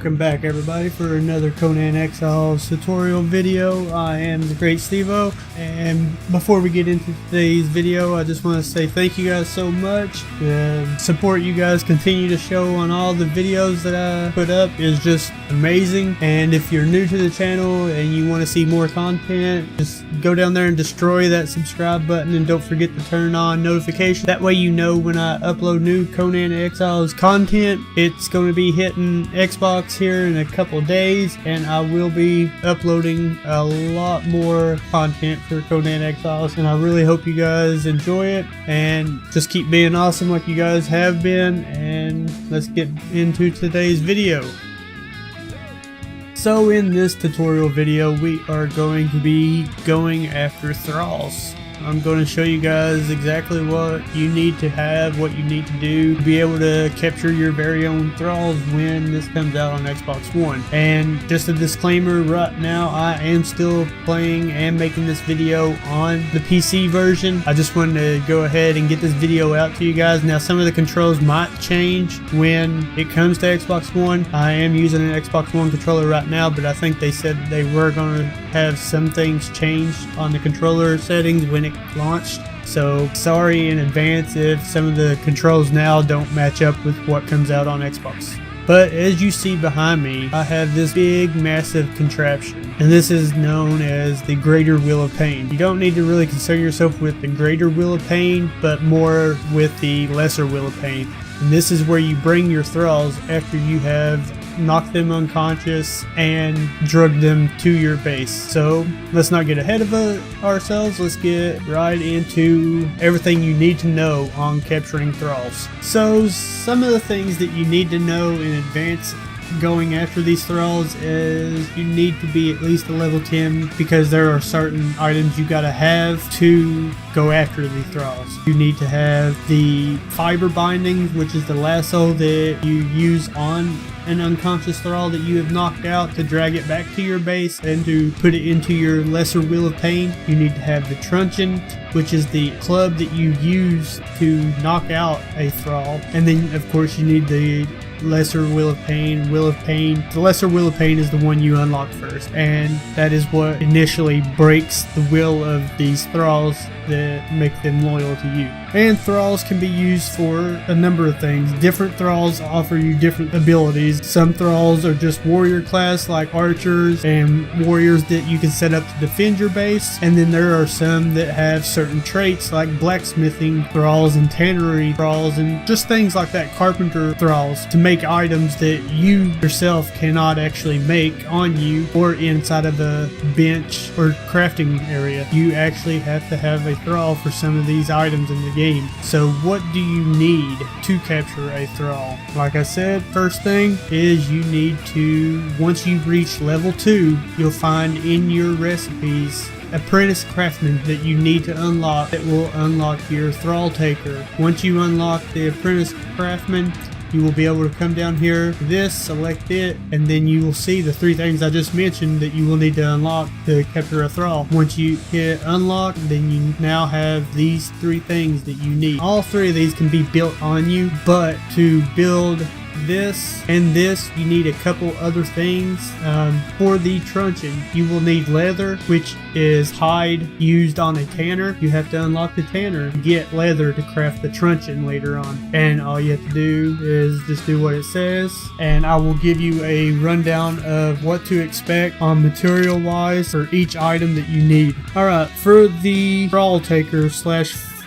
Welcome back everybody for another Conan Exiles tutorial video. I am the Great Stevo, and before we get into today's video, I just want to say thank you guys so much. The support you guys continue to show on all the videos that I put up is just amazing. And if you're new to the channel and you want to see more content, just go down there and destroy that subscribe button, and don't forget to turn on notifications. That way you know when I upload new Conan Exiles content. It's going to be hitting Xbox here in a couple of days, and I will be uploading a lot more content for Conan Exiles, and I really hope you guys enjoy it and just keep being awesome like you guys have been. And let's get into today's video. So in this tutorial video, we are going to be going after Thralls. I'm going to show you guys exactly what you need to have, what you need to do to be able to capture your very own Thralls when this comes out on Xbox One. And just a disclaimer, right now I am still playing and making this video on the PC version. I just wanted to go ahead and get this video out to you guys. Now some of the controls might change when it comes to Xbox One. I am using an Xbox One controller right now, but I think they said they were going to have some things changed on the controller settings when it launched. So sorry in advance if some of the controls now don't match up with what comes out on Xbox. But as you see behind me, I have this big massive contraption, and this is known as the Greater Wheel of Pain. You don't need to really concern yourself with the Greater Wheel of Pain, but more with the Lesser Wheel of Pain. And this is where you bring your Thralls after you have knocked them unconscious and drugged them to your base. So let's not get ahead of ourselves. Let's get right into everything you need to know on capturing Thralls. So some of the things that you need to know in advance going after these Thralls is you need to be at least a level 10, because there are certain items you gotta have to go after the Thralls. You need to have the fiber bindings, which is the lasso that you use on an unconscious Thrall that you have knocked out to drag it back to your base and to put it into your Lesser Wheel of Pain. You need to have the truncheon, which is the club that you use to knock out a Thrall. And then of course you need the Lesser Wheel of Pain. The Lesser Wheel of Pain is the one you unlock first, and that is what initially breaks the will of these Thralls that make them loyal to you. And Thralls can be used for a number of things. Different Thralls offer you different abilities. Some Thralls are just warrior class, like archers and warriors that you can set up to defend your base. And then there are some that have certain traits like blacksmithing Thralls and tannery Thralls and just things like that, carpenter Thralls, to make items that you yourself cannot actually make on you or inside of a bench or crafting area. You actually have to have a Thrall for some of these items in the game. So what do you need to capture a Thrall? Like I said, first thing is you need to, once you reach level 2, you'll find in your recipes Apprentice Craftsman that you need to unlock that will unlock your Thrall Taker. Once you unlock the Apprentice Craftsman, you will be able to come down here to this, select it, and then you will see the 3 things I just mentioned that you will need to unlock to capture a Thrall. Once you hit unlock, then you now have these 3 things that you need. All 3 of these can be built on you, but to build this and this, you need a couple other things. For the truncheon, you will need leather, which is hide used on a tanner. You have to unlock the tanner, get leather to craft the truncheon later on, and all you have to do is just do what it says. And I will give you a rundown of what to expect on material wise for each item that you need. Alright, for the Thrall Taker /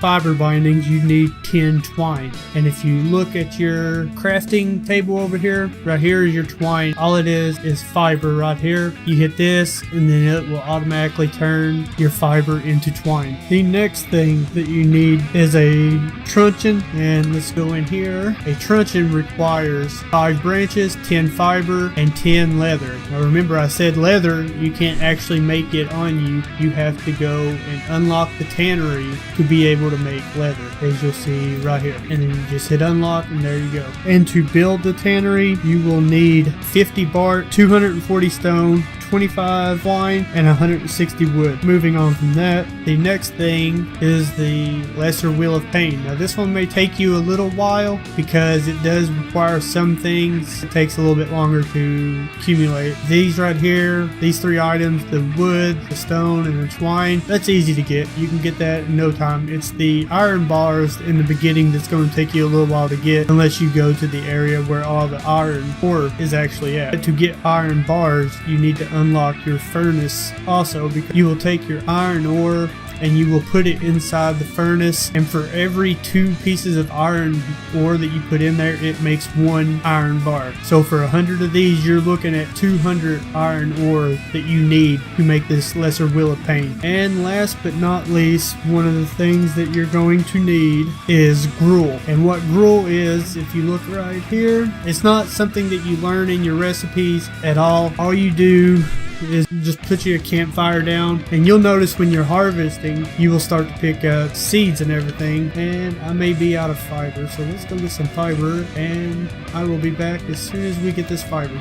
fiber bindings, you need 10 twine. And if you look at your crafting table over here, right here is your twine. All it is fiber right here. You hit this and then it will automatically turn your fiber into twine. The next thing that you need is a truncheon, and let's go in here. A truncheon requires 5 branches, 10 fiber, and 10 leather. Now remember, I said leather, you can't actually make it on you. You have to go and unlock the tannery to be able to make leather, as you'll see right here. And then you just hit unlock, and there you go. And to build the tannery, you will need 50 bark, 240 stone, 25 wine and 160 wood. Moving on from that, the next thing is the Lesser Wheel of Pain. Now this one may take you a little while because it does require some things. It takes a little bit longer to accumulate. These right here, these three items, the wood, the stone, and the twine, that's easy to get. You can get that in no time. It's the iron bars in the beginning that's going to take you a little while to get, unless you go to the area where all the iron ore is actually at. But to get iron bars, you need to unlock your furnace also, because you will take your iron ore and you will put it inside the furnace, and for every 2 pieces of iron ore that you put in there, it makes 1 iron bar. So for 100 of these, you're looking at 200 iron ore that you need to make this Lesser Wheel of Pain. And last but not least, one of the things that you're going to need is Gruel. And what Gruel is, if you look right here, it's not something that you learn in your recipes at all. All you do is just put you a campfire down, and you'll notice when you're harvesting, you will start to pick up seeds and everything. And I may be out of fiber, so let's go get some fiber, and I will be back as soon as we get this fiber.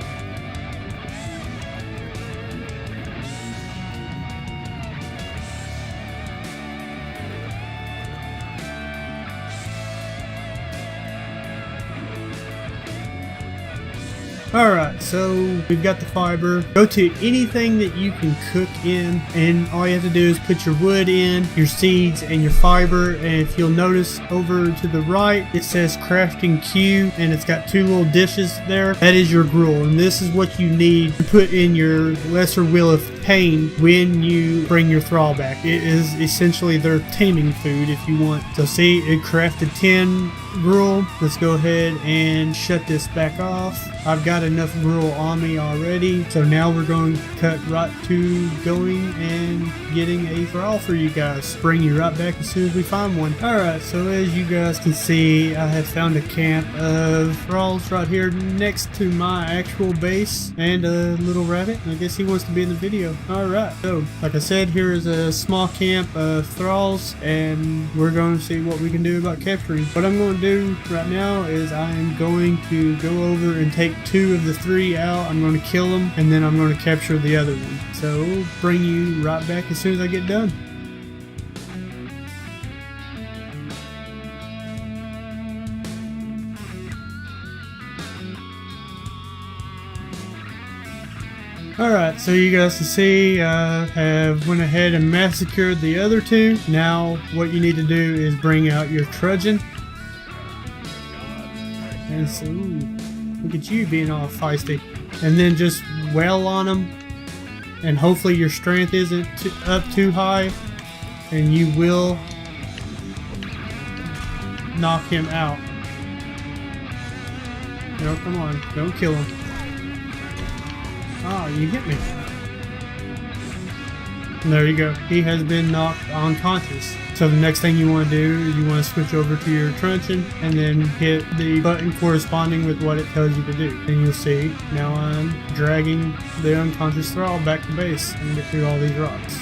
Alright, so we've got the fiber. Go to anything that you can cook in, and all you have to do is put your wood in, your seeds, and your fiber. And if you'll notice over to the right, it says crafting queue, and it's got 2 little dishes there. That is your gruel, and this is what you need to put in your Lesser Wheel of Pain when you bring your thrall back. It is essentially their taming food if you want. So see, it crafted 10 gruel. Let's go ahead and shut this back off. I've got enough gruel on me already, so now we're going to cut right to going and getting a thrall for you guys. Bring you right back as soon as we find one. Alright, so as you guys can see, I have found a camp of thralls right here next to my actual base, and a little rabbit. I guess he wants to be in the video. Alright, so like I said, here is a small camp of thralls, and we're going to see what we can do about capturing. What I'm going to do right now is I am going to go over and take 2 of the 3 out. I'm going to kill them, and then I'm going to capture the other one. So we'll bring you right back as soon as I get done. Alright, so you guys can see I have went ahead and massacred the other 2. Now what you need to do is bring out your trudgeon. And so, look at you being all feisty. And then just wail on them, and hopefully your strength isn't up too high, and you will knock him out. No, come on, don't kill him. Oh, you hit me. And there you go. He has been knocked unconscious. So the next thing you want to do is you want to switch over to your truncheon and then hit the button corresponding with what it tells you to do. And you'll see now I'm dragging the unconscious thrall back to base and get through all these rocks.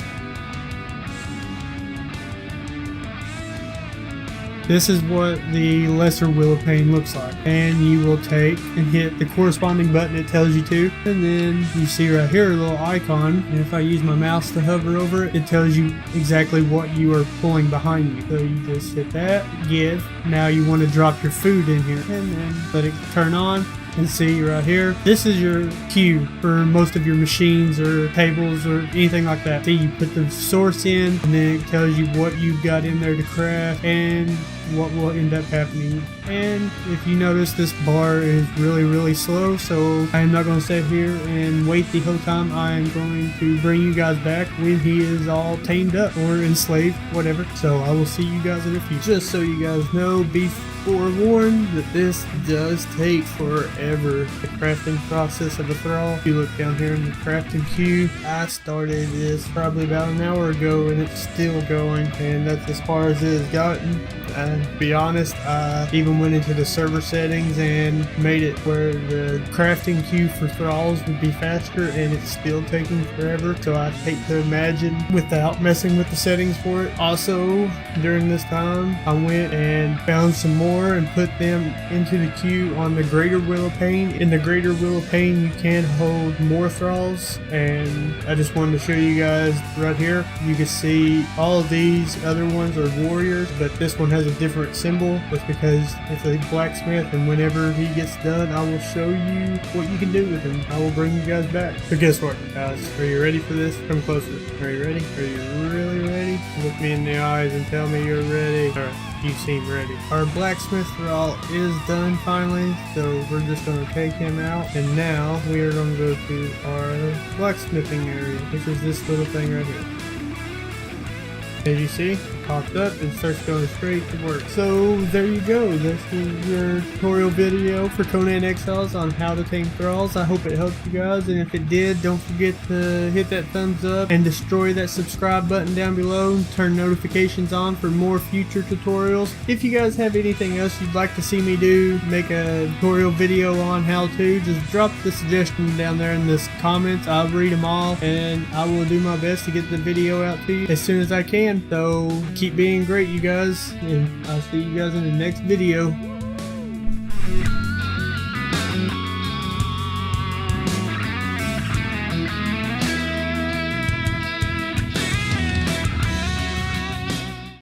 This is what the Lesser Wheel of Pain looks like. And you will take and hit the corresponding button it tells you to. And then you see right here a little icon. And if I use my mouse to hover over it, it tells you exactly what you are pulling behind you. So you just hit that, give. Now you want to drop your food in here. And then let it turn on. And see right here, this is your queue for most of your machines or tables or anything like that. See, you put the source in, and then it tells you what you've got in there to craft and what will end up happening. And if you notice, this bar is really slow, so I am not going to sit here and wait the whole time. I am going to bring you guys back when he is all tamed up or enslaved, whatever. So I will see you guys in the future. Just so you guys know, be forewarned that this does take forever. The crafting process of a thrall. If you look down here in the crafting queue, I started this probably about an hour ago and it's still going, and that's as far as it has gotten. And to be honest, I even went into the server settings and made it where the crafting queue for thralls would be faster, and it's still taking forever. So I hate to imagine without messing with the settings for it. Also, during this time, I went and found some more more and put them into the queue on the Greater Wheel of Pain. In the Greater Wheel of Pain, you can hold more Thralls, and I just wanted to show you guys right here. You can see all of these other ones are warriors, but this one has a different symbol. That's because it's a blacksmith, and whenever he gets done, I will show you what you can do with him. I will bring you guys back. So guess what, guys? Are you ready for this? Come closer. Are you ready? Are you really ready? Look me in the eyes and tell me you're ready. Alright, you seem ready. Our blacksmith Thrall is done finally, so we're just going to take him out, and now we are going to go to our blacksmithing area, which is this little thing right here. As you see, it pops up and starts going straight to work. So there you go. This is your tutorial video for Conan Exiles on how to tame Thralls. I hope it helped you guys, and if it did, don't forget to hit that thumbs up and destroy that subscribe button down below and turn notifications on for more future tutorials. If you guys have anything else you'd like to see me do, make a tutorial video on how to, just drop the suggestion down there in the comments. I'll read them all, and I will do my best to get the video out to you as soon as I can. So keep being great, you guys, and I'll see you guys in the next video.